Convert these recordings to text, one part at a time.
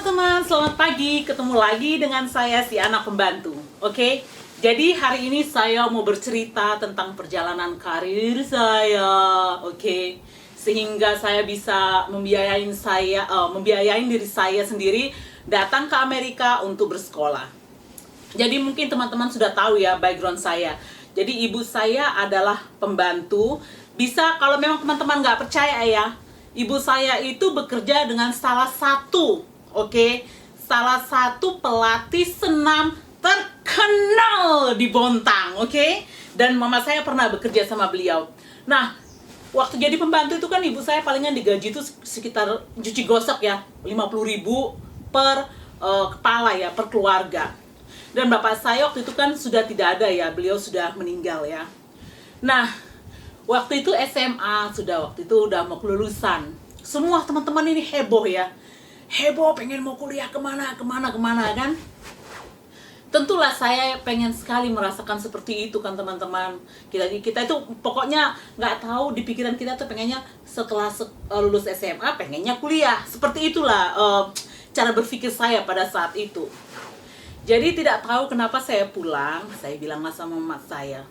teman-teman, selamat pagi. Ketemu lagi dengan saya, si anak pembantu. Oke, jadi hari ini saya mau bercerita tentang perjalanan karir saya. Oke, sehingga saya bisa membiayain diri saya sendiri datang ke Amerika untuk bersekolah. Jadi mungkin teman-teman sudah tahu ya background saya. Jadi ibu saya adalah pembantu. Bisa kalau memang teman-teman nggak percaya ya, ibu saya itu bekerja dengan salah satu pelatih senam terkenal di Bontang, dan mama saya pernah bekerja sama beliau. Nah, waktu jadi pembantu itu kan ibu saya palingan digaji itu sekitar cuci gosok ya, 50.000 per kepala ya, per keluarga. Dan bapak saya waktu itu kan sudah tidak ada ya, beliau sudah meninggal ya. Nah, waktu itu SMA, waktu itu udah mau kelulusan. Semua teman-teman ini heboh ya. Heboh pengen mau kuliah kemana kan. Tentulah saya pengen sekali merasakan seperti itu kan teman-teman. Kita itu pokoknya nggak tahu, di pikiran kita tuh pengennya setelah lulus SMA pengennya kuliah. Seperti itulah cara berpikir saya pada saat itu. Jadi tidak tahu kenapa saya pulang, saya bilanglah sama mak saya,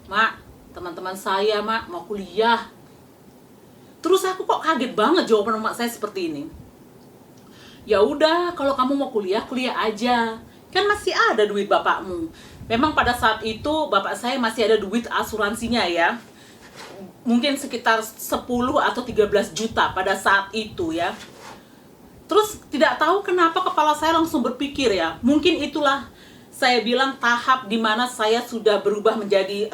"Mak, teman-teman saya mak mau kuliah." Terus aku kok kaget banget jawaban mak saya seperti ini. "Ya udah, kalau kamu mau kuliah, kuliah aja. Kan masih ada duit bapakmu." Memang pada saat itu bapak saya masih ada duit asuransinya ya. Mungkin sekitar 10 atau 13 juta pada saat itu ya. Terus tidak tahu kenapa kepala saya langsung berpikir ya. Mungkin itulah saya bilang tahap dimana saya sudah berubah menjadi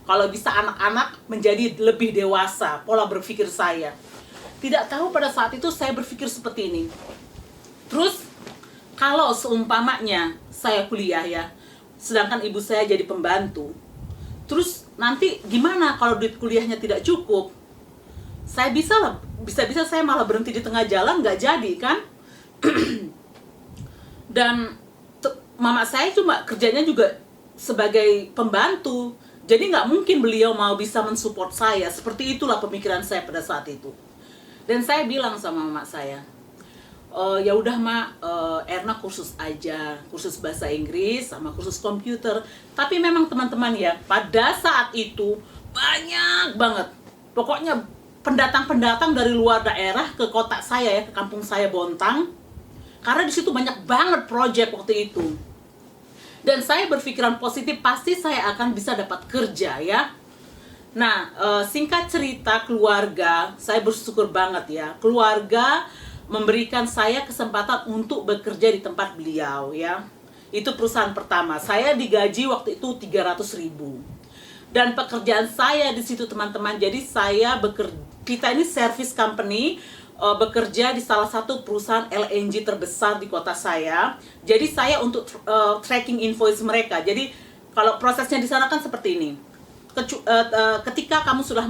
kalau bisa anak-anak menjadi lebih dewasa, pola berpikir saya. Tidak tahu pada saat itu saya berpikir seperti ini. Terus kalau seumpamanya saya kuliah ya, sedangkan ibu saya jadi pembantu, terus nanti gimana kalau duit kuliahnya tidak cukup? Saya bisa saya malah berhenti di tengah jalan, nggak jadi kan? Dan mama saya cuma kerjanya juga sebagai pembantu, jadi nggak mungkin beliau mau bisa mensupport saya. Seperti itulah pemikiran saya pada saat itu. Dan saya bilang sama mama saya, "Ya udah mak, Erna kursus aja, kursus bahasa Inggris sama kursus komputer." Tapi memang teman-teman ya, pada saat itu banyak banget, pokoknya pendatang-pendatang dari luar daerah ke kota saya ya, ke kampung saya Bontang, karena di situ banyak banget project waktu itu. Dan saya berpikiran positif, pasti saya akan bisa dapat kerja ya. Nah, singkat cerita, keluarga, saya bersyukur banget ya. Keluarga memberikan saya kesempatan untuk bekerja di tempat beliau ya. Itu perusahaan pertama. Saya digaji waktu itu 300.000. Dan pekerjaan saya di situ teman-teman, jadi kita ini service company, bekerja di salah satu perusahaan LNG terbesar di kota saya. Jadi saya untuk tracking invoice mereka. Jadi kalau prosesnya di sana kan seperti ini. Ketika kamu sudah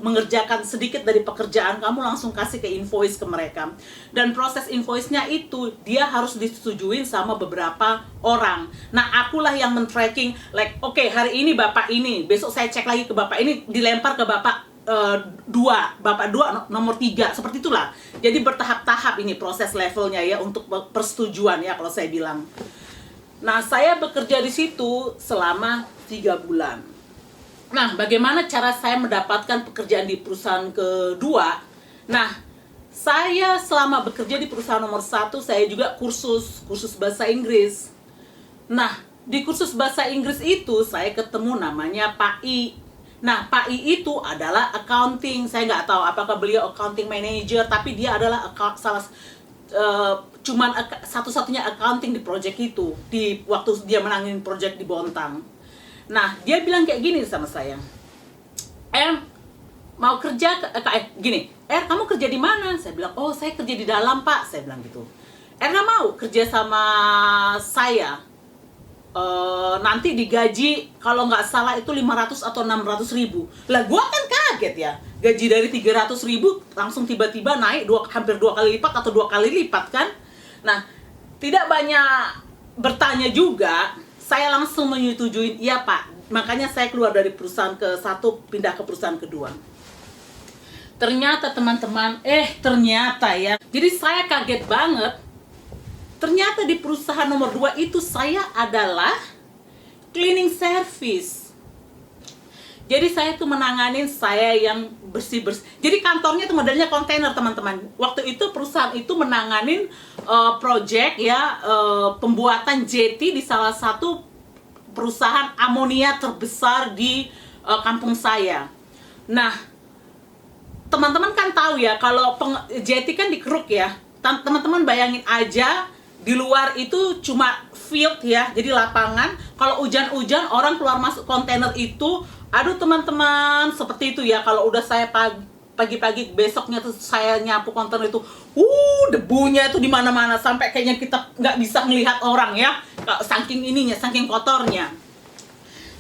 mengerjakan sedikit dari pekerjaan, kamu langsung kasih ke invoice ke mereka. Dan proses invoice-nya itu dia harus disetujuin sama beberapa orang. Nah, akulah yang men-tracking, hari ini bapak ini, besok saya cek lagi ke bapak ini, dilempar ke bapak bapak 2 nomor 3, seperti itulah. Jadi bertahap-tahap ini proses levelnya ya, untuk persetujuan ya kalau saya bilang. Nah, saya bekerja di situ selama 3 bulan. Nah, bagaimana cara saya mendapatkan pekerjaan di perusahaan kedua? Nah, saya selama bekerja di perusahaan nomor 1, saya juga kursus bahasa Inggris. Nah, di kursus bahasa Inggris itu saya ketemu namanya Pak I. Nah, Pak I itu adalah accounting. Saya nggak tahu apakah beliau accounting manager, tapi dia adalah cuman satu-satunya accounting di project itu, di waktu dia menangin project di Bontang. Nah, dia bilang kayak gini sama saya, mau kerja kamu kerja di mana? Saya bilang, "Oh, saya kerja di dalam Pak," saya bilang gitu. "Erna mau kerja sama saya, nanti digaji kalau nggak salah itu 500 atau 600.000. Lah, gua kan kaget ya, gaji dari 300.000 langsung tiba-tiba naik hampir 2 kali lipat atau 2 kali lipat kan. Nah, tidak banyak bertanya juga, saya langsung menyetujui, "Iya Pak." Makanya saya keluar dari perusahaan ke 1, pindah ke perusahaan kedua. Ternyata teman-teman, ternyata ya. Jadi saya kaget banget. Ternyata di perusahaan nomor 2 itu saya adalah cleaning service. Jadi saya tuh menanganin saya yang bersih-bersih. Jadi kantornya tuh modelnya kontainer, teman-teman. Waktu itu perusahaan itu menanganin project ya, pembuatan jeti di salah satu perusahaan amonia terbesar di kampung saya. Nah, teman-teman kan tahu ya, kalau jeti kan dikeruk ya. Teman-teman bayangin aja, di luar itu cuma field ya, jadi lapangan. Kalau hujan-hujan, orang keluar masuk kontainer itu, aduh teman-teman, seperti itu ya. Kalau udah saya pagi-pagi besoknya tuh saya nyapu kontainer itu, debunya itu di mana-mana, sampai kayaknya kita nggak bisa melihat orang ya, saking ininya, saking kotornya.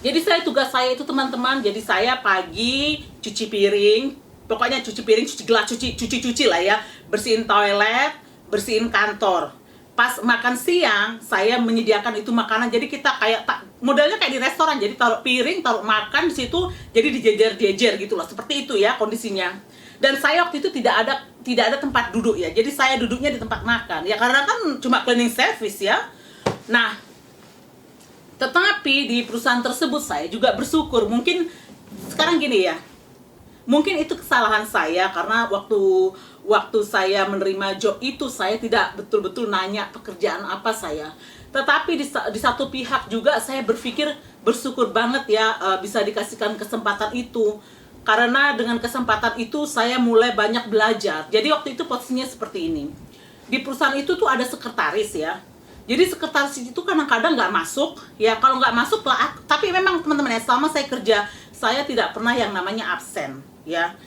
Jadi tugas saya itu teman-teman, jadi saya pagi cuci piring, pokoknya cuci piring, cuci gelas, cuci lah ya, bersihin toilet, bersihin kantor. Pas makan siang, saya menyediakan itu makanan. Jadi kita kayak modelnya kayak di restoran. Jadi taruh piring, taruh makan di situ, jadi dijejer-jejer gitu loh. Seperti itu ya kondisinya. Dan saya waktu itu tidak ada tempat duduk ya. Jadi saya duduknya di tempat makan. Ya karena kan cuma cleaning service ya. Nah, tetapi di perusahaan tersebut saya juga bersyukur. Mungkin sekarang gini ya. Mungkin itu kesalahan saya karena waktu saya menerima job itu saya tidak betul-betul nanya pekerjaan apa saya. Tetapi di satu pihak juga saya bersyukur banget ya bisa dikasihkan kesempatan itu. Karena dengan kesempatan itu saya mulai banyak belajar. Jadi waktu itu posisinya seperti ini. Di perusahaan itu tuh ada sekretaris ya. Jadi sekretaris itu kadang-kadang nggak masuk. Ya kalau nggak masuk lah. Tapi memang teman-teman ya, selama saya kerja, saya tidak pernah yang namanya absen. Ya,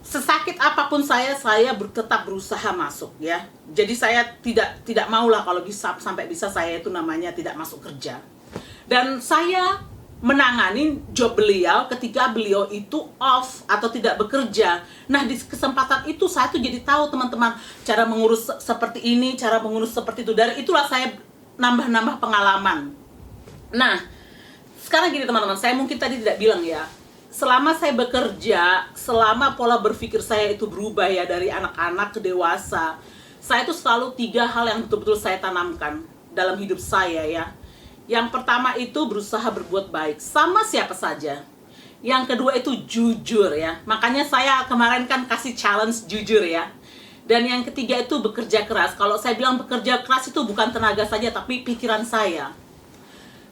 sesakit apapun saya tetap berusaha masuk ya. Jadi saya tidak maulah kalau sampai bisa saya itu namanya tidak masuk kerja. Dan saya menangani job beliau ketika beliau itu off atau tidak bekerja. Nah, di kesempatan itu saya tuh jadi tahu teman-teman cara mengurus seperti ini, cara mengurus seperti itu. Dari itulah saya nambah-nambah pengalaman. Nah, sekarang gini teman-teman, saya mungkin tadi tidak bilang ya. Selama saya bekerja, selama pola berpikir saya itu berubah ya dari anak-anak ke dewasa, saya itu selalu 3 hal yang betul-betul saya tanamkan dalam hidup saya ya. Yang pertama itu berusaha berbuat baik sama siapa saja. Yang kedua itu jujur ya. Makanya saya kemarin kan kasih challenge jujur ya. Dan yang ketiga itu bekerja keras. Kalau saya bilang bekerja keras itu bukan tenaga saja tapi pikiran saya.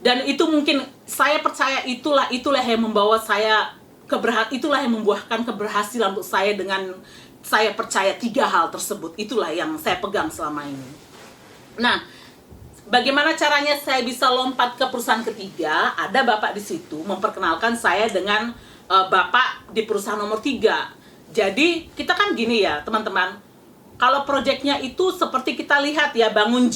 Dan itu mungkin saya percaya itulah yang membawa saya itulah yang membuahkan keberhasilan untuk saya dengan saya percaya 3 hal tersebut. Itulah yang saya pegang selama ini. Nah, bagaimana caranya saya bisa lompat ke perusahaan ketiga? Ada Bapak di situ memperkenalkan saya dengan Bapak di perusahaan nomor 3. Jadi kita kan gini ya teman-teman. Kalau proyeknya itu seperti kita lihat ya, bangun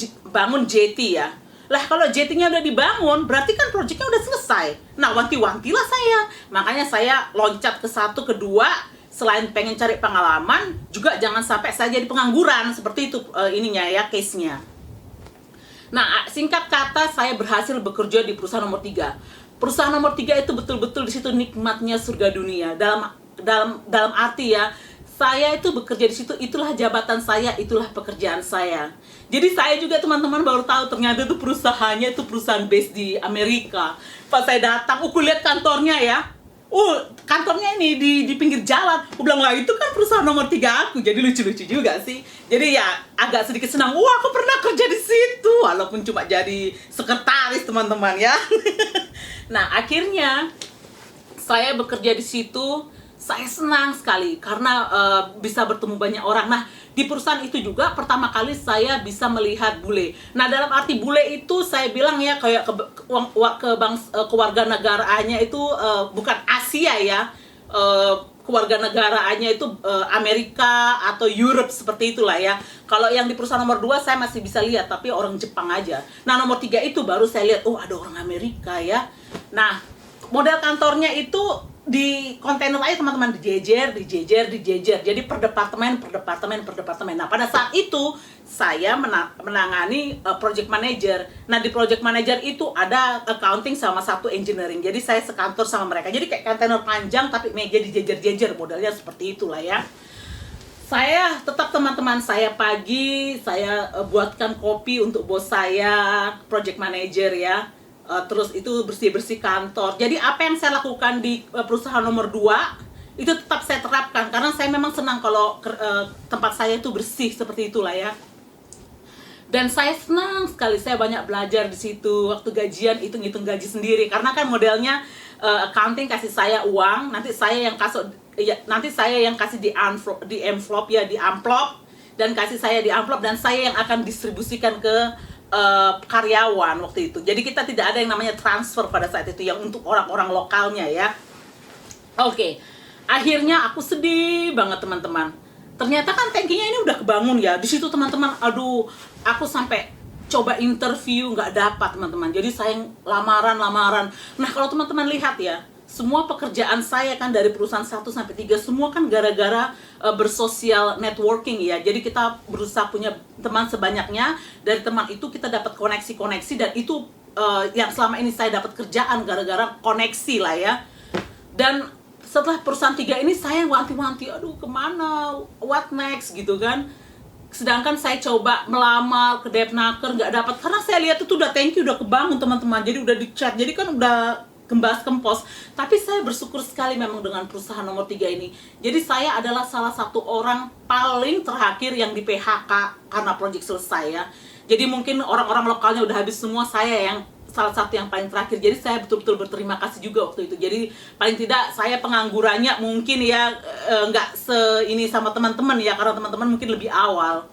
jeti ya. Lah kalau jetinya udah dibangun, berarti kan proyeknya udah selesai. Nah, wanti-wantilah saya. Makanya saya loncat ke 1, ke 2. Selain pengen cari pengalaman, juga jangan sampai saya jadi pengangguran. Seperti itu ininya ya, case-nya. Nah, singkat kata, saya berhasil bekerja di perusahaan nomor 3. Perusahaan nomor 3 itu betul-betul di situ nikmatnya surga dunia. Dalam arti ya, saya itu bekerja di situ, itulah jabatan saya, itulah pekerjaan saya. Jadi saya juga teman-teman baru tahu ternyata itu perusahaannya itu perusahaan base di Amerika. Pas saya datang, aku lihat kantornya ya. Kantornya ini di pinggir jalan. Aku bilang, lah itu kan perusahaan nomor 3 aku. Jadi lucu-lucu juga sih. Jadi ya agak sedikit senang. Aku pernah kerja di situ. Walaupun cuma jadi sekretaris teman-teman ya. Nah akhirnya saya bekerja di situ. Saya senang sekali karena bisa bertemu banyak orang. Nah, di perusahaan itu juga pertama kali saya bisa melihat bule. Nah, dalam arti bule itu saya bilang ya kayak kewarganegaraannya itu bukan Asia ya. Kewarganegaraannya itu Amerika atau Europe seperti itulah ya. Kalau yang di perusahaan nomor 2 saya masih bisa lihat, tapi orang Jepang aja. Nah, nomor 3 itu baru saya lihat, ada orang Amerika ya. Nah, model kantornya itu di kontainer aja teman-teman, dijejer. Jadi per departemen. Nah, pada saat itu saya menangani project manager. Nah, di project manager itu ada accounting sama satu engineering. Jadi saya sekantor sama mereka. Jadi kayak kontainer panjang tapi meja dijejer-jejer, modelnya seperti itulah ya. Saya tetap teman-teman, saya pagi saya buatkan kopi untuk bos saya, project manager ya. Terus itu bersih-bersih kantor. Jadi apa yang saya lakukan di perusahaan nomor 2 itu tetap saya terapkan karena saya memang senang kalau tempat saya itu bersih seperti itulah ya. Dan saya senang sekali, saya banyak belajar di situ. Waktu gajian itu ngitung gaji sendiri karena kan modelnya accounting kasih saya uang, nanti saya yang kasih di envelope ya, di amplop, dan kasih saya di amplop, dan saya yang akan distribusikan ke karyawan waktu itu. Jadi kita tidak ada yang namanya transfer pada saat itu yang untuk orang-orang lokalnya ya. Oke. Akhirnya aku sedih banget teman-teman. Ternyata kan tankinya ini udah kebangun ya. Di situ teman-teman, aduh, aku sampai coba interview nggak dapat teman-teman. Jadi saya lamaran. Nah, kalau teman-teman lihat ya, semua pekerjaan saya kan dari perusahaan 1 sampai 3 semua kan gara-gara bersosial networking ya. Jadi kita berusaha punya teman sebanyaknya. Dari teman itu kita dapat koneksi-koneksi, dan itu yang selama ini saya dapat kerjaan gara-gara koneksi lah ya. Dan setelah perusahaan 3 ini saya wanti-wanti, aduh kemana, what next gitu kan. Sedangkan saya coba melamar ke Depnaker nggak dapat karena saya lihat itu udah thank you udah kebangun teman-teman. Jadi udah di chat, jadi kan udah kempos. Tapi saya bersyukur sekali memang dengan perusahaan nomor 3 ini. Jadi saya adalah salah satu orang paling terakhir yang di PHK karena proyek selesai ya. Jadi mungkin orang-orang lokalnya udah habis semua, saya yang salah satu yang paling terakhir. Jadi saya betul-betul berterima kasih juga waktu itu. Jadi paling tidak saya penganggurannya mungkin ya nggak ini sama teman-teman ya, karena teman-teman mungkin lebih awal.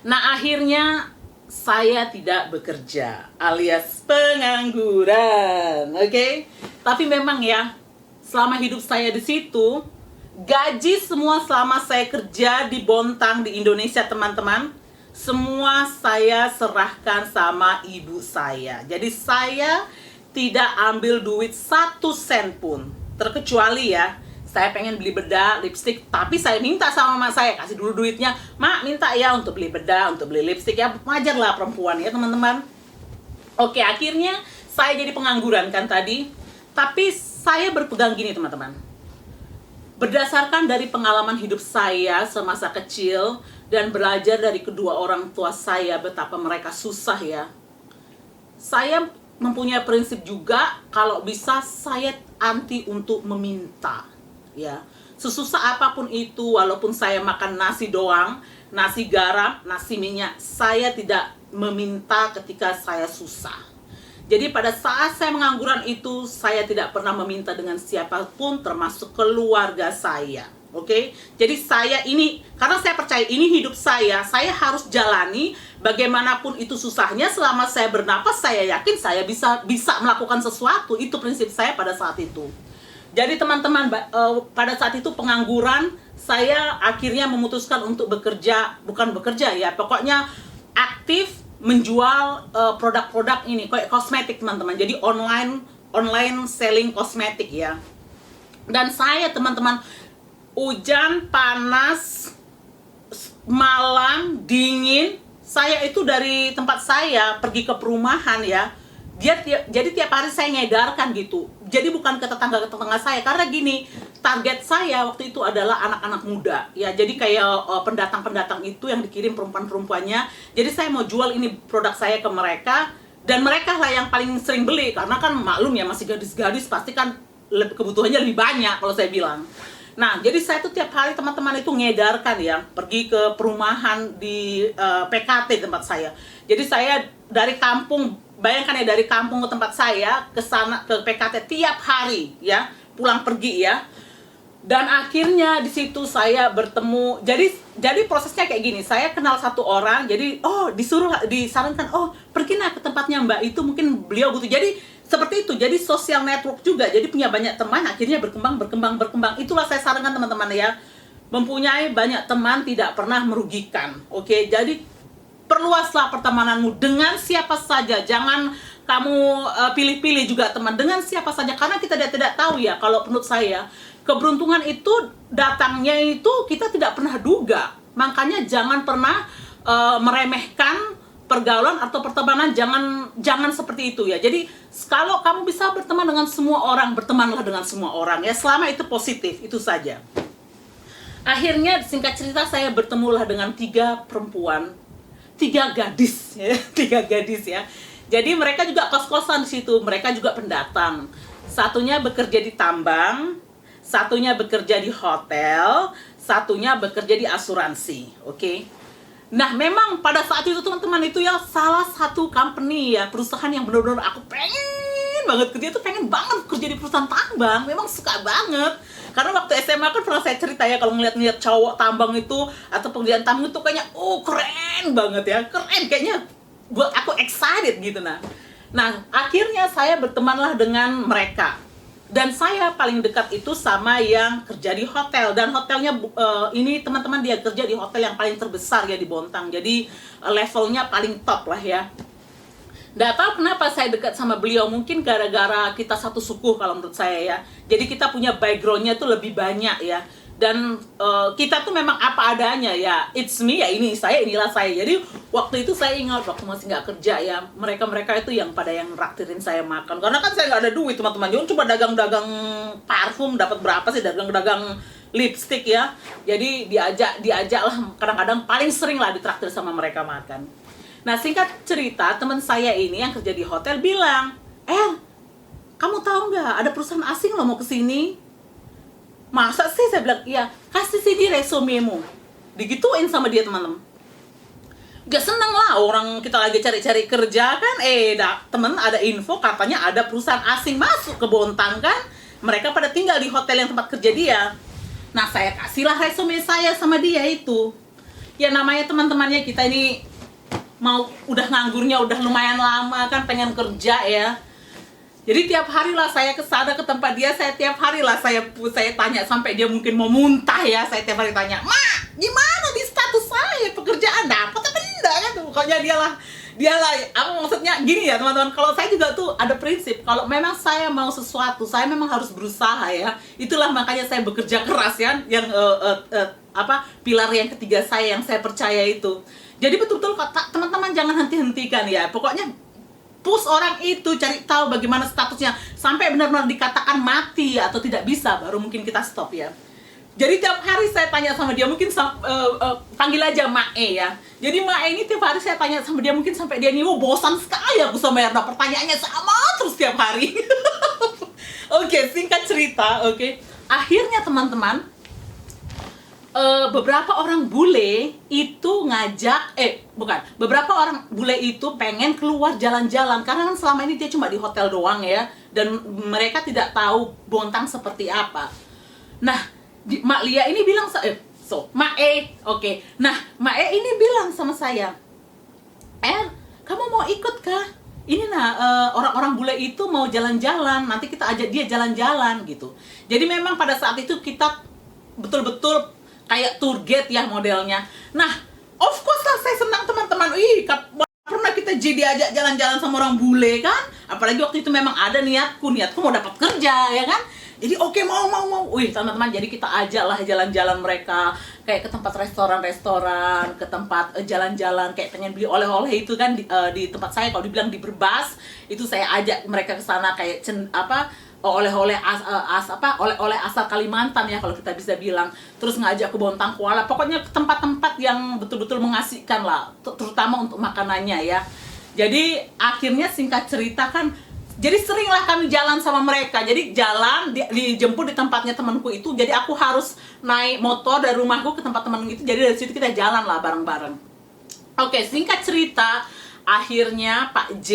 Nah, akhirnya saya tidak bekerja, alias pengangguran, oke? Tapi memang ya, selama hidup saya di situ, gaji semua selama saya kerja di Bontang di Indonesia teman-teman, semua saya serahkan sama ibu saya. Jadi saya tidak ambil duit 1 sen pun, terkecuali ya, saya pengen beli bedak, lipstick, tapi saya minta sama mama saya, kasih dulu duitnya. Mak, minta ya untuk beli bedak, untuk beli lipstick ya, wajar lah perempuan ya teman-teman. Oke, akhirnya saya jadi pengangguran kan tadi. Tapi saya berpegang gini teman-teman. Berdasarkan dari pengalaman hidup saya semasa kecil dan belajar dari kedua orang tua saya betapa mereka susah ya. Saya mempunyai prinsip juga, kalau bisa saya anti untuk meminta. Ya, sesusah apapun itu, walaupun saya makan nasi doang, nasi garam, nasi minyak, saya tidak meminta ketika saya susah. Jadi pada saat saya mengangguran itu, saya tidak pernah meminta dengan siapapun, termasuk keluarga saya. Oke? Jadi saya ini, karena saya percaya ini hidup saya harus jalani bagaimanapun itu susahnya. Selama saya bernapas, saya yakin saya bisa melakukan sesuatu. Itu prinsip saya pada saat itu. Jadi teman-teman, pada saat itu pengangguran, saya akhirnya memutuskan untuk bukan bekerja ya, pokoknya aktif menjual produk-produk ini, kayak kosmetik teman-teman. Jadi online selling kosmetik ya. Dan saya teman-teman, hujan, panas, malam, dingin, saya itu dari tempat saya pergi ke perumahan ya. Jadi tiap hari saya ngedarkan gitu. Jadi bukan ke tetangga saya, karena gini, target saya waktu itu adalah anak-anak muda ya. Jadi kayak pendatang-pendatang itu yang dikirim perempuan-perempuannya. Jadi saya mau jual ini produk saya ke mereka, dan mereka lah yang paling sering beli, karena kan maklum ya, masih gadis-gadis pasti kan kebutuhannya lebih banyak kalau saya bilang. Nah, jadi saya tuh tiap hari teman-teman itu ngedarkan ya, pergi ke perumahan di PKT tempat saya. Jadi saya dari kampung, bayangkan ya, dari kampung ke tempat saya, ke sana ke PKT tiap hari ya, pulang pergi ya. Dan akhirnya di situ saya bertemu, jadi prosesnya kayak gini, saya kenal satu orang, jadi disarankan, pergilah ke tempatnya Mbak itu, mungkin beliau butuh. Jadi seperti itu, jadi social network juga, jadi punya banyak teman, akhirnya berkembang. Itulah saya sarankan teman-teman ya, mempunyai banyak teman tidak pernah merugikan. Oke, jadi perluaslah pertemananmu dengan siapa saja, jangan kamu pilih-pilih juga teman dengan siapa saja, karena kita tidak tahu ya. Kalau menurut saya keberuntungan itu datangnya itu kita tidak pernah duga. Makanya jangan pernah meremehkan pergaulan atau pertemanan, jangan seperti itu ya. Jadi kalau kamu bisa berteman dengan semua orang, bertemanlah dengan semua orang ya, selama itu positif, itu saja. Akhirnya singkat cerita saya bertemulah dengan 3 perempuan, 3 gadis ya, 3 gadis ya. Jadi mereka juga kos-kosan di situ, mereka juga pendatang. Satunya bekerja di tambang, satunya bekerja di hotel, satunya bekerja di asuransi, oke? Nah, memang pada saat itu teman-teman, itu ya salah satu company ya, perusahaan yang benar-benar aku pengen banget kerja, itu pengen banget kerja di perusahaan tambang, memang suka banget. Karena waktu SMA kan pernah saya cerita ya, kalau ngeliat cowok tambang itu atau pekerjaan tambang itu kayaknya keren banget ya, keren kayaknya, buat aku excited gitu. Nah akhirnya saya bertemanlah dengan mereka. Dan saya paling dekat itu sama yang kerja di hotel. Dan hotelnya ini teman-teman, dia kerja di hotel yang paling terbesar ya di Bontang. Jadi levelnya paling top lah ya. Nggak tahu kenapa saya dekat sama beliau, mungkin gara-gara kita satu suku kalau menurut saya ya. Jadi kita punya backgroundnya tuh lebih banyak ya. Dan kita tuh memang apa adanya ya, it's me ya, ini saya, inilah saya. Jadi waktu itu saya ingat waktu masih nggak kerja ya, mereka itu yang pada yang raktirin saya makan, karena kan saya nggak ada duit teman-teman. Jangan coba dagang-dagang parfum dapat berapa sih, dagang-dagang lipstick ya. Jadi diajak lah, kadang-kadang paling sering lah ditraktir sama mereka makan. Nah singkat cerita, teman saya ini yang kerja di hotel bilang, kamu tahu nggak ada perusahaan asing loh mau kesini. Masa sih? Saya bilang, iya, kasih CD resumemu. Digituin sama dia teman-teman. Gak seneng lah, orang kita lagi cari-cari kerja kan, temen ada info katanya ada perusahaan asing masuk ke Bontang kan. Mereka pada tinggal di hotel yang tempat kerja dia. Nah saya kasihlah resume saya sama dia itu. Ya namanya teman-temannya kita ini udah nganggurnya udah lumayan lama kan, pengen kerja ya. Jadi tiap hari lah saya kesana ke tempat dia, tiap hari lah saya tanya sampai dia mungkin mau muntah ya. Saya tiap hari tanya, "Ma, gimana di status saya pekerjaan, dapat apa enggak?" kan. Pokoknya dia lah, apa maksudnya gini ya teman-teman, kalau saya juga tuh ada prinsip, kalau memang saya mau sesuatu, saya memang harus berusaha ya. Itulah makanya saya bekerja keras ya, yang pilar yang ketiga saya yang saya percaya itu. Jadi betul-betul teman-teman jangan henti-hentikan ya. Pokoknya push orang itu, cari tahu bagaimana statusnya sampai benar-benar dikatakan mati atau tidak bisa, baru mungkin kita stop ya. Jadi tiap hari saya tanya sama dia, mungkin panggil aja Mae ya. Jadi Mae ini tiap hari saya tanya sama dia, mungkin sampai dia nih, bosan sekali aku sama Erna, pertanyaannya sama terus tiap hari. Oke, singkat cerita, akhirnya teman-teman, beberapa orang bule itu beberapa orang bule itu pengen keluar jalan-jalan, karena kan selama ini dia cuma di hotel doang ya, dan mereka tidak tahu Bontang seperti apa. Nah, Mak Lia ini bilang Nah, Mae ini bilang sama saya, kamu mau ikut kah? Ini orang-orang bule itu mau jalan-jalan, nanti kita ajak dia jalan-jalan gitu. Jadi memang pada saat itu kita betul-betul kayak tour guide ya modelnya. Nah, of course lah saya senang teman-teman. Pernah kita diajak jalan-jalan sama orang bule kan? Apalagi waktu itu memang ada niatku mau dapat kerja ya kan? Jadi mau. Teman-teman, jadi kita ajak lah jalan-jalan mereka kayak ke tempat restoran-restoran, ke tempat jalan-jalan kayak pengen beli oleh-oleh itu kan di tempat saya, kalau dibilang di Berbas, itu saya ajak mereka ke sana kayak oleh-oleh asal Kalimantan ya kalau kita bisa bilang. Terus ngajak ke Bontang Kuala, pokoknya ke tempat-tempat yang betul-betul mengasihkan lah, terutama untuk makanannya ya. Jadi akhirnya singkat cerita kan, jadi seringlah kami jalan sama mereka. Jadi jalan, dijemput di tempatnya temanku itu. Jadi aku harus naik motor dari rumahku ke tempat teman itu. Jadi dari situ kita jalan lah bareng-bareng. Oke, singkat cerita, akhirnya Pak J,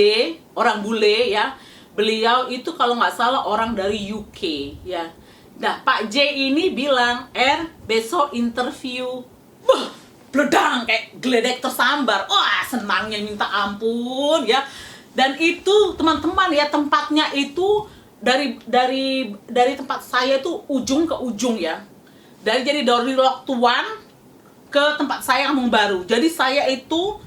orang bule ya, beliau itu kalau nggak salah orang dari UK ya. Nah, Pak J ini bilang, besok interview. Bledang kayak geledek tersambar. Wah, senangnya minta ampun ya. Dan itu teman-teman ya, tempatnya itu dari tempat saya itu ujung ke ujung ya. Jadi dari Lok Tuan ke tempat saya Kampung Baru. Jadi saya itu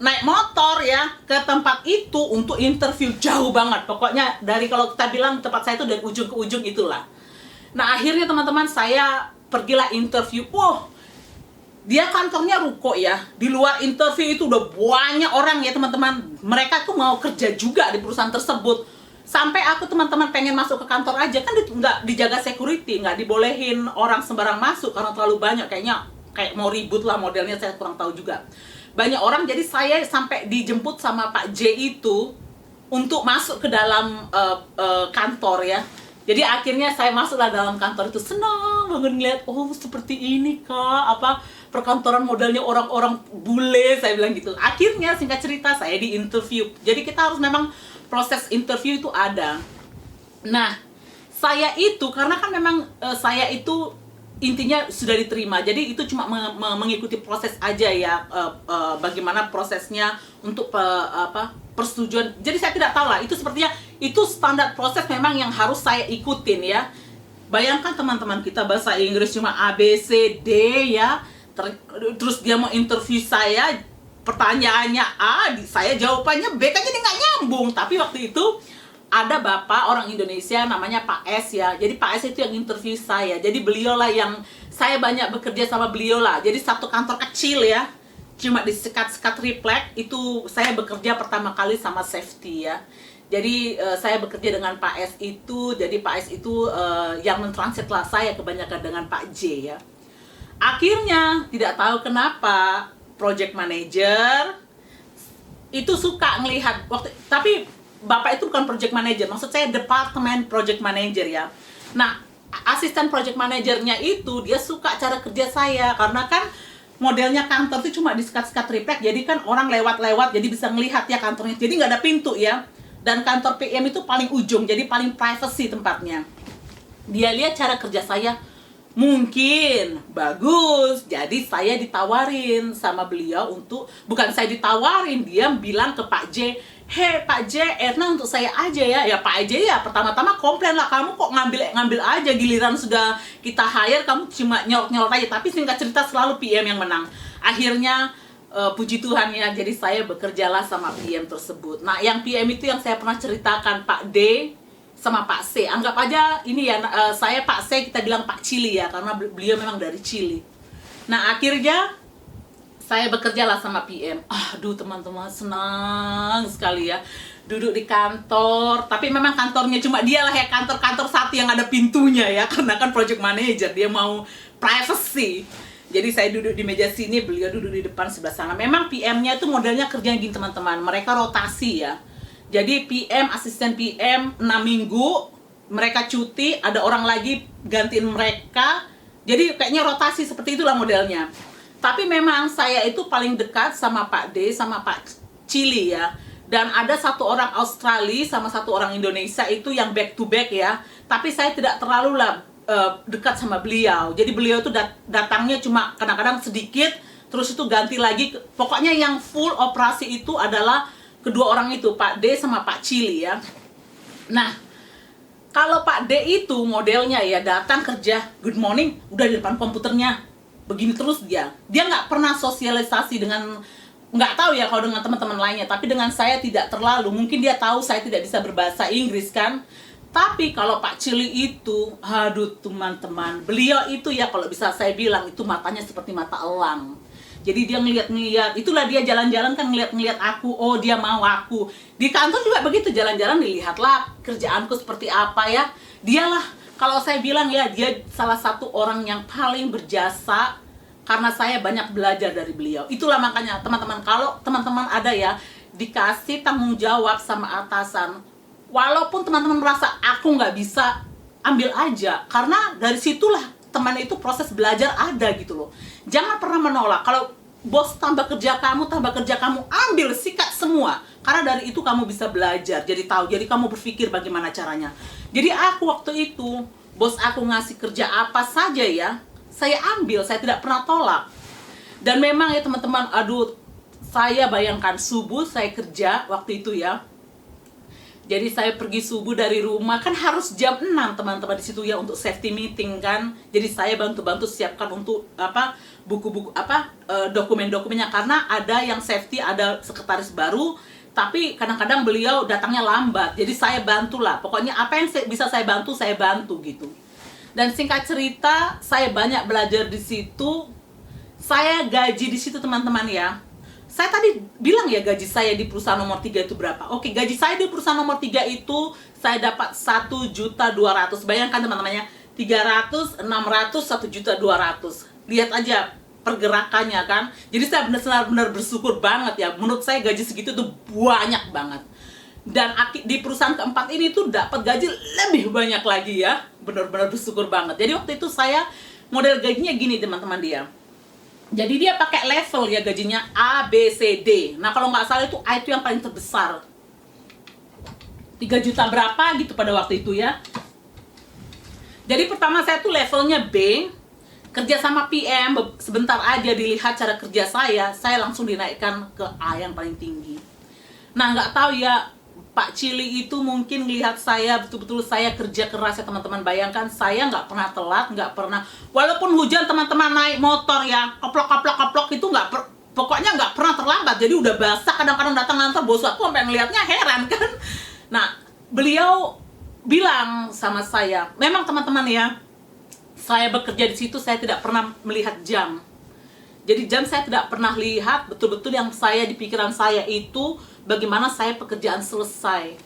naik motor ya ke tempat itu untuk interview, jauh banget. Pokoknya dari, kalau kita bilang tempat saya itu dari ujung ke ujung itulah. Nah akhirnya teman-teman, saya pergilah interview. Dia kantornya ruko ya. Di luar interview itu udah banyak orang ya teman-teman. Mereka tuh mau kerja juga di perusahaan tersebut. Sampai aku teman-teman pengen masuk ke kantor aja, kan nggak dijaga security, nggak dibolehin orang sembarang masuk karena terlalu banyak. Kayaknya kayak mau ribut lah modelnya, saya kurang tahu juga. Banyak orang, jadi saya sampai dijemput sama Pak J itu untuk masuk ke dalam kantor ya. Jadi akhirnya saya masuklah dalam kantor itu, senang banget ngeliat, oh seperti ini kak, apa perkantoran modelnya orang-orang bule, saya bilang gitu. Akhirnya singkat cerita saya di interview. Jadi kita harus memang proses interview itu ada. Nah saya itu karena kan memang saya itu intinya sudah diterima, jadi itu cuma mengikuti proses aja ya, bagaimana prosesnya untuk persetujuan. Jadi saya tidak tahu lah, itu sepertinya itu standar proses memang yang harus saya ikutin ya. Bayangkan teman-teman, kita bahasa Inggris cuma A, B, C, D ya, terus dia mau interview saya, pertanyaannya A, saya jawabannya B, kan jadi nggak nyambung. Tapi waktu itu ada bapak orang Indonesia namanya Pak S ya. Jadi Pak S itu yang interview saya. Jadi beliau lah yang saya banyak bekerja sama beliau lah. Jadi satu kantor kecil ya, cuma di sekat-sekat triplek itu saya bekerja pertama kali sama safety ya. Jadi saya bekerja dengan Pak S itu. Jadi Pak S itu yang mentranslate lah saya kebanyakan dengan Pak J ya. Akhirnya tidak tahu kenapa project manager itu suka ngelihat tapi bapak itu bukan project manager, maksud saya departemen project manager ya. Nah, asisten project manajernya itu dia suka cara kerja saya, karena kan modelnya kantor itu cuma di sekat-sekat triplek, jadi kan orang lewat-lewat jadi bisa ngelihat ya kantornya, jadi nggak ada pintu ya. Dan kantor PM itu paling ujung, jadi paling privacy tempatnya. Dia lihat cara kerja saya mungkin bagus, jadi saya ditawarin sama beliau untuk, bukan saya ditawarin, dia bilang ke Pak J, "Hei Pak J, Erna untuk saya aja ya." Ya Pak J ya pertama-tama komplain lah, kamu kok ngambil aja, giliran sudah kita hire kamu cuma nyolot-nyolot aja. Tapi singkat cerita selalu PM yang menang. Akhirnya puji Tuhan ya, jadi saya bekerjalah sama PM tersebut. Nah yang PM itu yang saya pernah ceritakan, Pak D sama Pak C. Anggap aja ini ya, saya Pak C kita bilang Pak Chili ya, karena beliau memang dari Chili. Nah akhirnya saya bekerjalah sama PM. Aduh teman-teman, senang sekali ya duduk di kantor. Tapi memang kantornya cuma dia lah ya, kantor satu yang ada pintunya ya, karena kan project manager, dia mau privacy. Jadi saya duduk di meja sini, beliau duduk di depan sebelah sana. Memang PM-nya itu modelnya kerjanya gini teman-teman, mereka rotasi ya. Jadi PM, asisten PM 6 minggu, mereka cuti, ada orang lagi gantiin mereka. Jadi kayaknya rotasi seperti itulah modelnya. Tapi memang saya itu paling dekat sama Pak D, sama Pak Chili ya. Dan ada satu orang Australia sama satu orang Indonesia itu yang back to back ya. Tapi saya tidak terlalu lah dekat sama beliau. Jadi beliau itu datangnya cuma kadang-kadang sedikit, terus itu ganti lagi. Pokoknya yang full operasi itu adalah kedua orang itu, Pak D sama Pak Chili ya. Nah, kalau Pak D itu modelnya ya, datang kerja, good morning, udah di depan komputernya, begini terus dia nggak pernah sosialisasi dengan, nggak tahu ya kalau dengan teman-teman lainnya, tapi dengan saya tidak terlalu. Mungkin dia tahu saya tidak bisa berbahasa Inggris kan. Tapi kalau Pak Chili itu, aduh teman-teman, beliau itu ya kalau bisa saya bilang itu matanya seperti mata elang. Jadi dia ngeliat-ngeliat, itulah dia jalan-jalan kan ngeliat-ngeliat aku, oh dia mau aku. Di kantor juga begitu, jalan-jalan dilihatlah kerjaanku seperti apa ya. Dialah, kalau saya bilang ya, dia salah satu orang yang paling berjasa, karena saya banyak belajar dari beliau. Itulah makanya teman-teman, kalau teman-teman ada ya, dikasih tanggung jawab sama atasan, walaupun teman-teman merasa aku nggak bisa, ambil aja. Karena dari situlah teman itu proses belajar ada gitu loh. Jangan pernah menolak. Kalau bos tambah kerja kamu, ambil, sikat semua. Karena dari itu kamu bisa belajar, jadi tahu. Jadi kamu berpikir bagaimana caranya. Jadi aku waktu itu, bos aku ngasih kerja apa saja ya, saya ambil, saya tidak pernah tolak. Dan memang ya teman-teman, aduh, saya bayangkan subuh saya kerja waktu itu ya. Jadi saya pergi subuh dari rumah, kan harus jam 6 teman-teman di situ ya untuk safety meeting kan. Jadi saya bantu-bantu siapkan untuk apa buku-buku apa dokumen-dokumennya, karena ada yang safety, ada sekretaris baru, tapi kadang-kadang beliau datangnya lambat. Jadi saya bantulah. Pokoknya apa yang bisa saya bantu gitu. Dan singkat cerita, saya banyak belajar di situ. Saya gaji di situ teman-teman ya. Saya tadi bilang ya gaji saya di perusahaan nomor 3 itu berapa. Oke, gaji saya di perusahaan nomor 3 itu saya dapat 1.200.000. Bayangkan teman-temannya, 300, 600, 1.200.000. Lihat aja pergerakannya kan. Jadi saya benar-benar bersyukur banget ya. Menurut saya gaji segitu tuh banyak banget. Dan di perusahaan keempat ini tuh dapat gaji lebih banyak lagi ya. Benar-benar bersyukur banget. Jadi waktu itu saya model gajinya gini teman-teman dia. Jadi dia pakai level ya gajinya A, B, C, D. Nah kalau nggak salah itu A itu yang paling terbesar. 3 juta berapa gitu pada waktu itu ya. Jadi pertama saya tuh levelnya B. Kerja sama PM, sebentar aja dilihat cara kerja saya langsung dinaikkan ke A yang paling tinggi. Nah nggak tahu ya, Pak Cili itu mungkin lihat saya betul-betul saya kerja keras ya teman-teman. Bayangkan saya nggak pernah telat, nggak pernah, walaupun hujan teman-teman naik motor ya, koplok itu pokoknya nggak pernah terlambat. Jadi udah basah, kadang-kadang datang ngantor bos aku sampai ngelihatnya heran kan. Nah beliau bilang sama saya, memang teman-teman ya, saya bekerja di situ saya tidak pernah melihat jam. Jadi jam saya tidak pernah lihat, betul-betul yang saya di pikiran saya itu bagaimana saya pekerjaan selesai.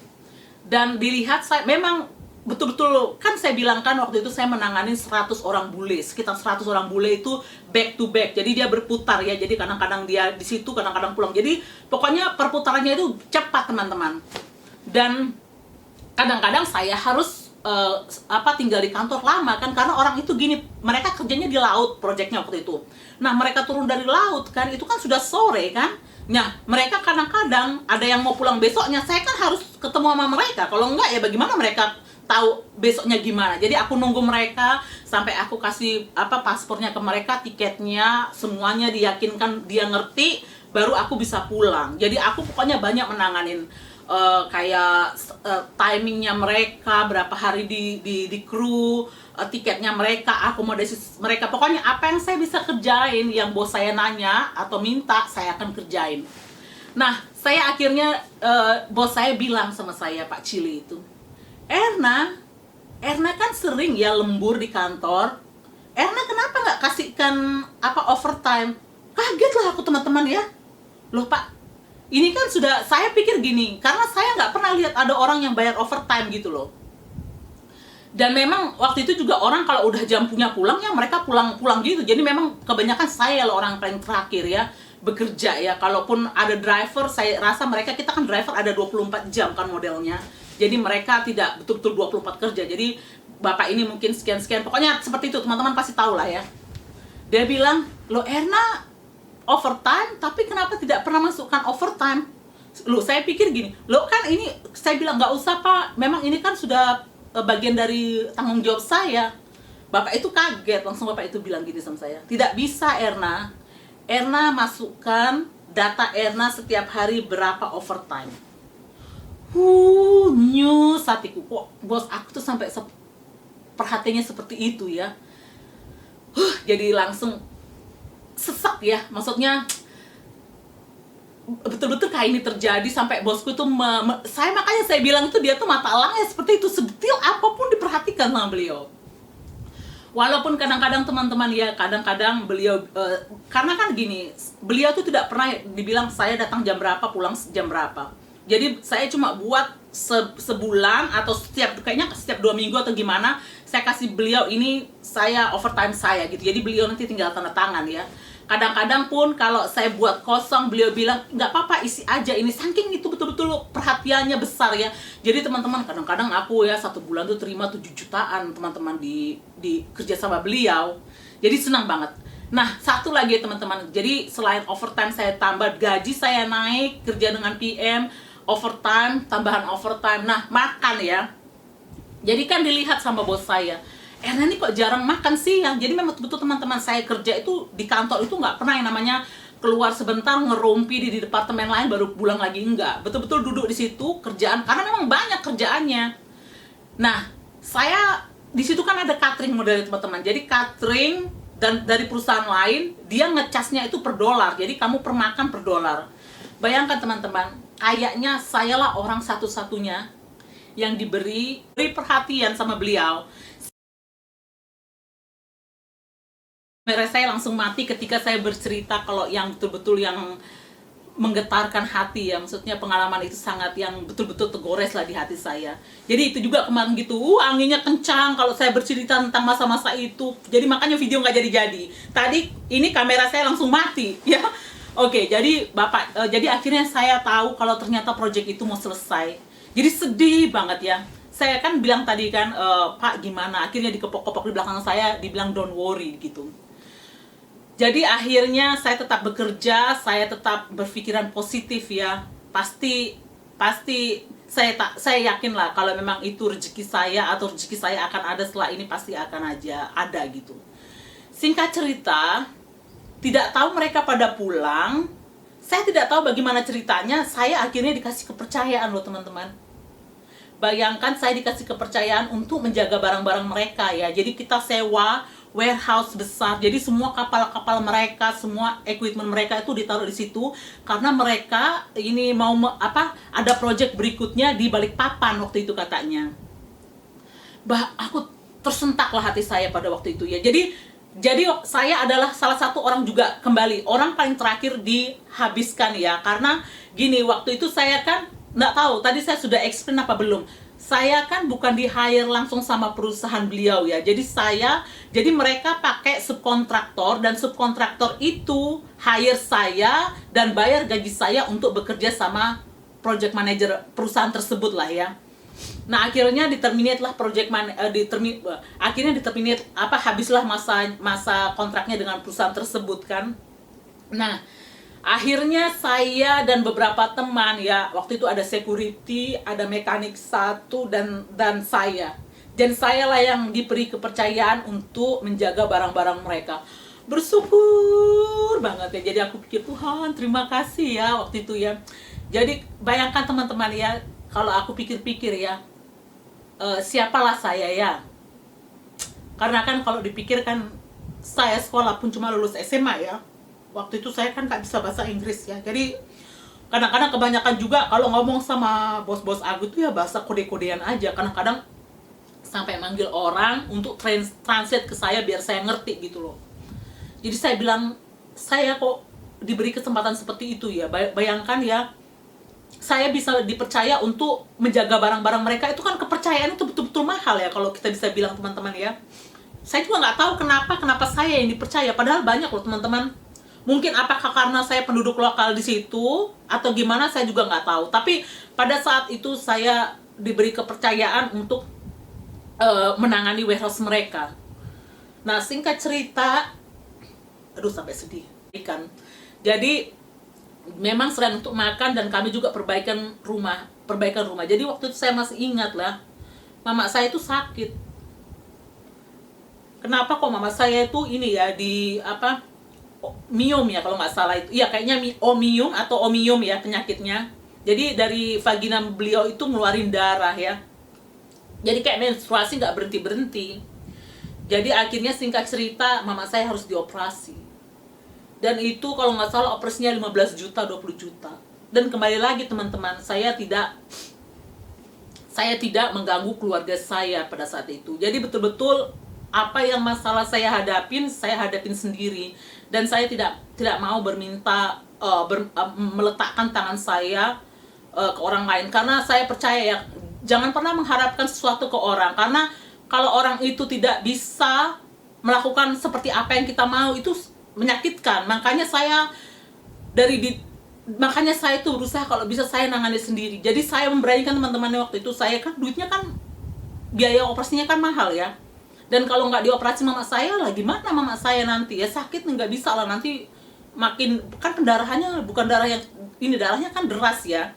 Dan dilihat saya memang betul-betul, kan saya bilang kan waktu itu saya menangani 100 orang bule, sekitar 100 orang bule itu back to back. Jadi dia berputar ya, jadi kadang-kadang dia di situ, kadang-kadang pulang. Jadi pokoknya perputarannya itu cepat teman-teman. Dan kadang-kadang saya harus tinggal di kantor lama kan, karena orang itu gini, mereka kerjanya di laut proyeknya waktu itu. Nah mereka turun dari laut kan, itu kan sudah sore kan. Nah mereka kadang-kadang ada yang mau pulang besoknya, saya kan harus ketemu sama mereka. Kalau enggak ya bagaimana mereka tahu besoknya gimana. Jadi aku nunggu mereka sampai aku kasih paspornya ke mereka, tiketnya, semuanya diyakinkan dia ngerti, baru aku bisa pulang. Jadi aku pokoknya banyak menanganin timingnya mereka, berapa hari di kru, tiketnya mereka, akomodasi mereka, pokoknya apa yang saya bisa kerjain, yang bos saya nanya atau minta, saya akan kerjain. Nah, saya akhirnya bos saya bilang sama saya, Pak Cili itu, Erna kan sering ya lembur di kantor. Erna kenapa nggak kasihkan overtime? Kaget lah aku teman-teman ya. Loh Pak, ini kan sudah, saya pikir gini, karena saya nggak pernah lihat ada orang yang bayar overtime gitu loh. Dan memang waktu itu juga orang kalau udah jam punya pulang ya mereka pulang gitu. Jadi memang kebanyakan saya loh orang paling terakhir ya bekerja ya. Kalaupun ada driver, saya rasa kita kan driver ada 24 jam kan modelnya. Jadi mereka tidak betul-betul 24 kerja. Jadi bapak ini mungkin sekian-sekian, pokoknya seperti itu, teman-teman pasti tahu lah ya. Dia bilang, "Loh Erna, overtime, tapi kenapa tidak pernah masukkan overtime?" Loh, saya pikir gini, loh kan ini, saya bilang nggak usah Pak, memang ini kan sudah bagian dari tanggung jawab saya. Bapak itu kaget, langsung bapak itu bilang gini sama saya, "Tidak bisa Erna, Erna masukkan data Erna setiap hari berapa overtime." Nyus hatiku, kok bos aku tuh sampai perhatiannya seperti itu ya. Jadi langsung sesak ya, maksudnya betul-betul kayak ini terjadi sampai bosku tuh makanya saya bilang itu dia tuh mata elangnya seperti itu, sedetil apapun diperhatikan sama beliau. Walaupun kadang-kadang teman-teman ya, kadang-kadang beliau karena kan gini, beliau tuh tidak pernah dibilang saya datang jam berapa, pulang jam berapa. Jadi saya cuma buat sebulan atau kayaknya setiap 2 minggu atau gimana, saya kasih beliau ini saya overtime saya gitu. Jadi beliau nanti tinggal tanda tangan ya. Kadang-kadang pun kalau saya buat kosong, beliau bilang nggak apa-apa, isi aja ini. Saking itu betul-betul perhatiannya besar ya. Jadi teman-teman, kadang-kadang aku ya 1 bulan tuh terima 7 jutaan teman-teman di kerja sama beliau. Jadi senang banget. Nah, satu lagi teman-teman, jadi selain overtime saya tambah, gaji saya naik, kerja dengan PM, overtime, tambahan overtime. Nah, makan ya. Jadi kan dilihat sama bos saya, Erna ini kok jarang makan sih. Jadi memang betul teman-teman saya kerja itu di kantor itu nggak pernah yang namanya keluar sebentar ngerumpi di departemen lain baru pulang lagi, enggak. Betul-betul duduk di situ kerjaan karena memang banyak kerjaannya. Nah, saya di situ kan ada catering model teman-teman. Jadi catering dan dari perusahaan lain dia ngecasnya itu per dolar. Jadi kamu per makan per dolar. Bayangkan teman-teman, kayaknya sayalah orang satu-satunya yang diberi perhatian sama beliau. Kamera saya langsung mati ketika saya bercerita kalau yang betul-betul yang menggetarkan hati ya, maksudnya pengalaman itu sangat yang betul-betul tergores lah di hati saya. Jadi itu juga kemarin gitu, anginnya kencang kalau saya bercerita tentang masa-masa itu. Jadi makanya video nggak jadi-jadi. Tadi ini kamera saya langsung mati ya. Oke, jadi Bapak, jadi akhirnya saya tahu kalau ternyata proyek itu mau selesai. Jadi sedih banget ya. Saya kan bilang tadi kan, Pak gimana? Akhirnya dikepok-kepok di belakang saya, dibilang don't worry gitu. Jadi akhirnya saya tetap bekerja, saya tetap berpikiran positif ya. Pasti saya yakin lah kalau memang itu rezeki saya atau rezeki saya akan ada setelah ini, pasti akan aja ada gitu. Singkat cerita, tidak tahu mereka pada pulang. Saya tidak tahu bagaimana ceritanya, saya akhirnya dikasih kepercayaan loh teman-teman. Bayangkan saya dikasih kepercayaan untuk menjaga barang-barang mereka ya. Jadi kita sewa warehouse besar. Jadi semua kapal-kapal mereka, semua equipment mereka itu ditaruh di situ karena mereka ini mau ada project berikutnya di Balikpapan waktu itu katanya. Aku tersentaklah hati saya pada waktu itu ya. Jadi saya adalah salah satu orang juga kembali orang paling terakhir dihabiskan ya, karena gini, waktu itu saya kan nggak tahu tadi saya sudah explain apa belum. Saya kan bukan di hire langsung sama perusahaan beliau ya. Jadi mereka pakai subkontraktor dan subkontraktor itu hire saya dan bayar gaji saya untuk bekerja sama project manager perusahaan tersebut lah ya. Nah, akhirnya diterminate lah habislah masa kontraknya dengan perusahaan tersebut kan. Nah, akhirnya saya dan beberapa teman ya, waktu itu ada security, ada mekanik satu dan saya. Dan saya lah yang diberi kepercayaan untuk menjaga barang-barang mereka. Bersyukur banget ya. Jadi aku pikir, Tuhan terima kasih ya waktu itu ya. Jadi bayangkan teman-teman ya, kalau aku pikir-pikir ya, siapalah saya ya. Karena kan kalau dipikirkan saya sekolah pun cuma lulus SMA ya. Waktu itu saya kan nggak bisa bahasa Inggris ya. Jadi kadang-kadang kebanyakan juga kalau ngomong sama bos-bos aku tuh ya bahasa kode-kodean aja. Kadang-kadang sampai manggil orang untuk translate ke saya biar saya ngerti gitu loh. Jadi saya bilang, saya kok diberi kesempatan seperti itu ya. Bayangkan ya, saya bisa dipercaya untuk menjaga barang-barang mereka. Itu kan kepercayaan itu betul-betul mahal ya kalau kita bisa bilang teman-teman ya. Saya juga nggak tahu kenapa saya yang dipercaya. Padahal banyak loh teman-teman. Mungkin apakah karena saya penduduk lokal di situ atau gimana, saya juga nggak tahu. Tapi pada saat itu saya diberi kepercayaan untuk menangani warehouse mereka. Nah, singkat cerita, aduh sampai sedih kan. Jadi memang selain untuk makan dan kami juga perbaikan rumah. Jadi waktu itu saya masih ingat lah, mama saya itu sakit. Kenapa kok mama saya itu ini ya miom ya kalau nggak salah itu. Iya kayaknya omium atau omium ya penyakitnya. Jadi dari vagina beliau itu ngeluarin darah ya. Jadi kayak menstruasi nggak berhenti-berhenti. Jadi akhirnya singkat cerita mama saya harus dioperasi. Dan itu kalau nggak salah operasinya 15 juta, 20 juta. Dan kembali lagi teman-teman, saya tidak mengganggu keluarga saya pada saat itu. Jadi betul-betul apa yang masalah saya hadapin sendiri. Dan saya tidak mau berminta meletakkan tangan saya ke orang lain, karena saya percaya ya, jangan pernah mengharapkan sesuatu ke orang, karena kalau orang itu tidak bisa melakukan seperti apa yang kita mau, itu menyakitkan. Makanya saya itu berusaha kalau bisa saya nangani sendiri. Jadi saya memberanikan teman-temannya waktu itu. Saya kan duitnya kan, biaya operasinya kan mahal ya. Dan kalau nggak dioperasi mama saya lah, gimana mama saya nanti ya, sakit nggak bisa lah, nanti makin kan pendarahannya bukan darah yang ini, darahnya kan deras ya.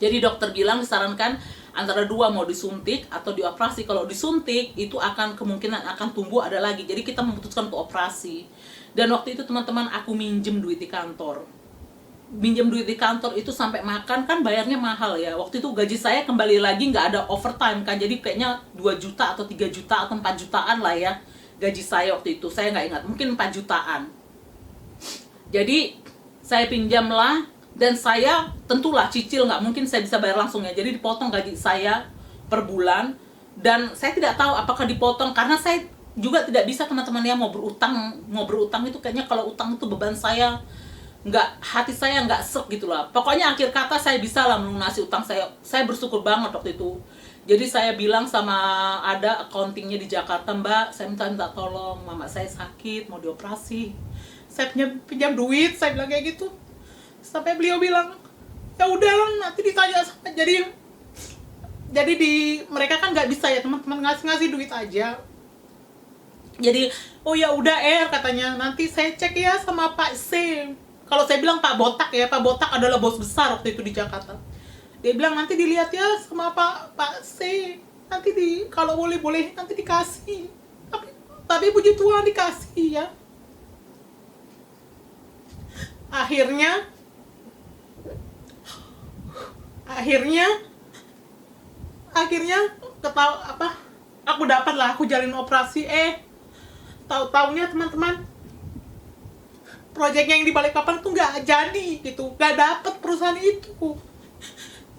Jadi dokter bilang disarankan antara dua, mau disuntik atau dioperasi. Kalau disuntik itu akan kemungkinan akan tumbuh ada lagi. Jadi kita memutuskan untuk operasi. Dan waktu itu teman-teman aku minjem duit di kantor. Minjem duit di kantor itu sampai makan kan bayarnya mahal ya. Waktu itu gaji saya kembali lagi nggak ada overtime kan. Jadi kayaknya 2 juta atau 3 juta atau 4 jutaan lah ya gaji saya waktu itu. Saya nggak ingat, mungkin 4 jutaan. Jadi saya pinjam lah, dan saya tentulah cicil, nggak mungkin saya bisa bayar langsung ya. Jadi dipotong gaji saya per bulan, dan saya tidak tahu apakah dipotong karena saya juga tidak bisa teman-teman ya mau berutang itu kayaknya kalau utang itu beban saya, nggak, hati saya nggak sek gitu lah. Pokoknya akhir kata saya bisa lah melunasi utang saya. Saya bersyukur banget waktu itu. Jadi saya bilang sama ada accountingnya di Jakarta, Mbak, saya minta tolong, mama saya sakit mau dioperasi, saya pinjam duit, saya bilang kayak gitu. Sampai beliau bilang, ya udah nanti ditanya sama, jadi di mereka kan nggak bisa ya teman-teman ngasih duit aja. Jadi oh ya udah katanya nanti saya cek ya sama Pak C. Kalau saya bilang Pak Botak ya, Pak Botak adalah bos besar waktu itu di Jakarta. Dia bilang nanti dilihat ya sama Pak C, nanti kalau boleh nanti dikasih. Tapi puji Tuhan dikasih ya. Akhirnya ketahu apa? Aku dapat lah, aku jalin operasi. Tahu-taunya teman-teman, proyek yang di Balikpapan tuh nggak jadi gitu, nggak dapet perusahaan itu.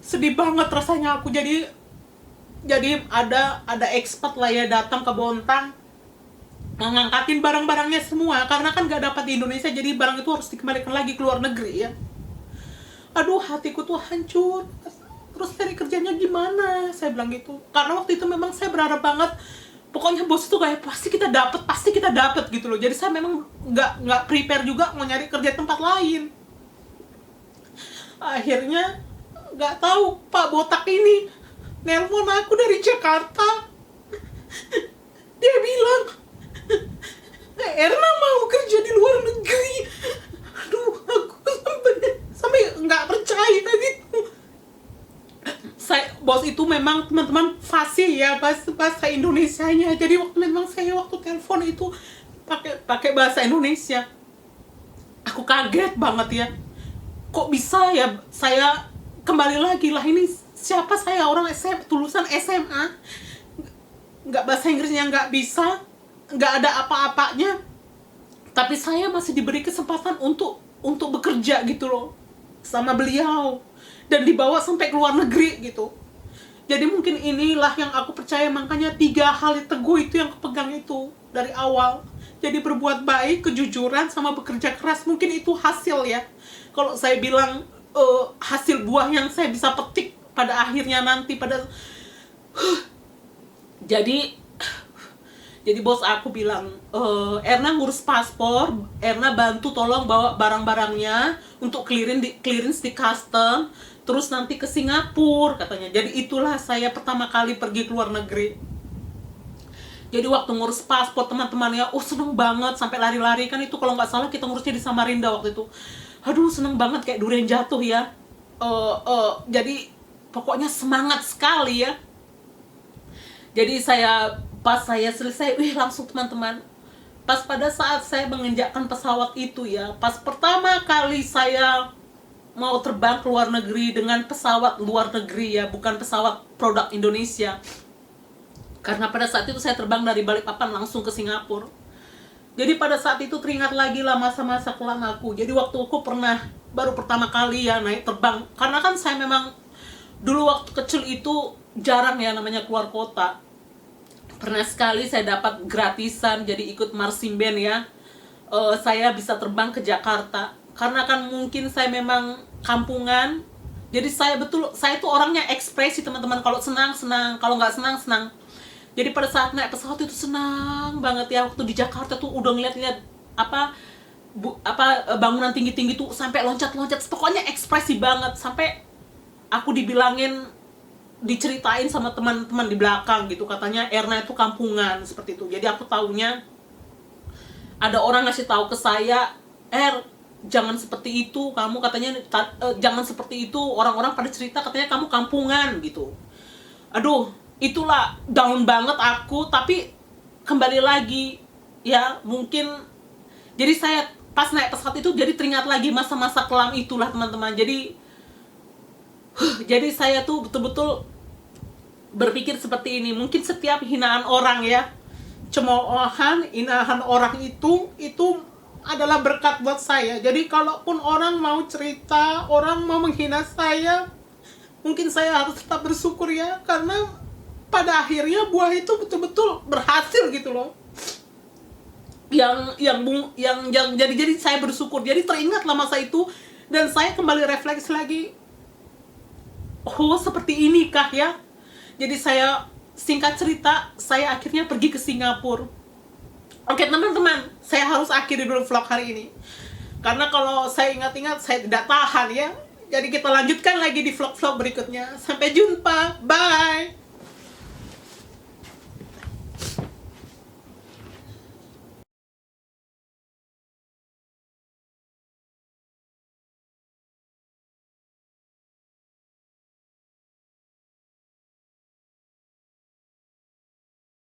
Sedih banget rasanya aku. Jadi ada expat lah ya datang ke Bontang ngangkatin barang-barangnya semua karena kan nggak dapat di Indonesia, jadi barang itu harus dikembalikan lagi ke luar negeri ya. Aduh, hatiku tuh hancur. Terus cari kerjanya gimana? Saya bilang gitu. Karena waktu itu memang saya berharap banget, pokoknya bos itu kayak pasti kita dapat gitu loh. Jadi saya memang nggak prepare juga mau nyari kerja tempat lain. Akhirnya nggak tahu Pak Botak ini nelpon aku dari Jakarta. Dia bilang, Erna mau kerja di luar negeri. Aduh, aku sampai nggak percaya gitu. Bos itu memang teman-teman fasih ya bahasa Indonesianya. Jadi waktu telepon itu pakai bahasa Indonesia. Aku kaget banget ya. Kok bisa ya saya kembali lagi lah, ini siapa saya, orang lulusan SMA, nggak bahasa Inggrisnya nggak bisa, nggak ada apa-apanya, tapi saya masih diberi kesempatan untuk bekerja gitu loh sama beliau, dan dibawa sampai ke luar negeri gitu. Jadi mungkin inilah yang aku percaya, makanya 3 hal teguh itu yang aku pegang itu dari awal. Jadi berbuat baik, kejujuran, sama bekerja keras. Mungkin itu hasil ya, kalau saya bilang hasil buah yang saya bisa petik pada akhirnya nanti jadi bos aku bilang, Erna ngurus paspor, Erna bantu tolong bawa barang-barangnya untuk clearance di custom, terus nanti ke Singapura katanya. Jadi itulah saya pertama kali pergi ke luar negeri. Jadi waktu ngurus paspor teman-teman ya, seneng banget sampai lari-lari kan. Itu kalau nggak salah kita ngurusnya di Samarinda waktu itu. Aduh, seneng banget kayak durian jatuh ya. Jadi pokoknya semangat sekali ya. Jadi pas saya selesai, langsung teman-teman, pas pada saat saya menginjakkan pesawat itu ya, pas pertama kali saya mau terbang ke luar negeri dengan pesawat luar negeri ya, bukan pesawat produk Indonesia. Karena pada saat itu saya terbang dari Balikpapan langsung ke Singapura. Jadi pada saat itu teringat lagi lah masa-masa kelam aku. Jadi waktu aku baru pertama kali ya naik terbang. Karena kan saya memang dulu waktu kecil itu jarang ya namanya keluar kota. Pernah sekali saya dapat gratisan jadi ikut marching band ya. Saya bisa terbang ke Jakarta. Karena kan mungkin saya memang kampungan. Jadi saya tuh orangnya ekspresi teman-teman. Kalau senang, kalau nggak senang. Jadi pada saat naik pesawat itu senang banget ya. Waktu di Jakarta tuh udah ngeliat-ngeliat bangunan tinggi-tinggi tuh sampai loncat-loncat. Pokoknya ekspresi banget. Sampai aku diceritain sama teman-teman di belakang gitu, katanya Erna itu kampungan seperti itu. Jadi aku taunya ada orang ngasih tahu ke saya, jangan seperti itu kamu, katanya jangan seperti itu, orang-orang pada cerita katanya kamu kampungan gitu. Aduh, itulah down banget aku. Tapi kembali lagi ya, mungkin Jadi saya pas naik pesawat itu jadi teringat lagi masa-masa kelam itulah teman-teman. Jadi saya tuh betul-betul berpikir seperti ini. Mungkin setiap hinaan orang ya, cemoohan, hinaan orang itu adalah berkat buat saya. Jadi kalaupun orang mau cerita, orang mau menghina saya, mungkin saya harus tetap bersyukur ya, karena pada akhirnya buah itu betul-betul berhasil gitu loh. Yang jadi saya bersyukur. Jadi teringatlah masa itu dan saya kembali refleks lagi. Oh, seperti inikah ya? Jadi saya singkat cerita, saya akhirnya pergi ke Singapura. Oke teman-teman, saya harus akhiri dulu vlog hari ini. Karena kalau saya ingat-ingat, saya tidak tahan ya. Jadi kita lanjutkan lagi di vlog-vlog berikutnya. Sampai jumpa, bye!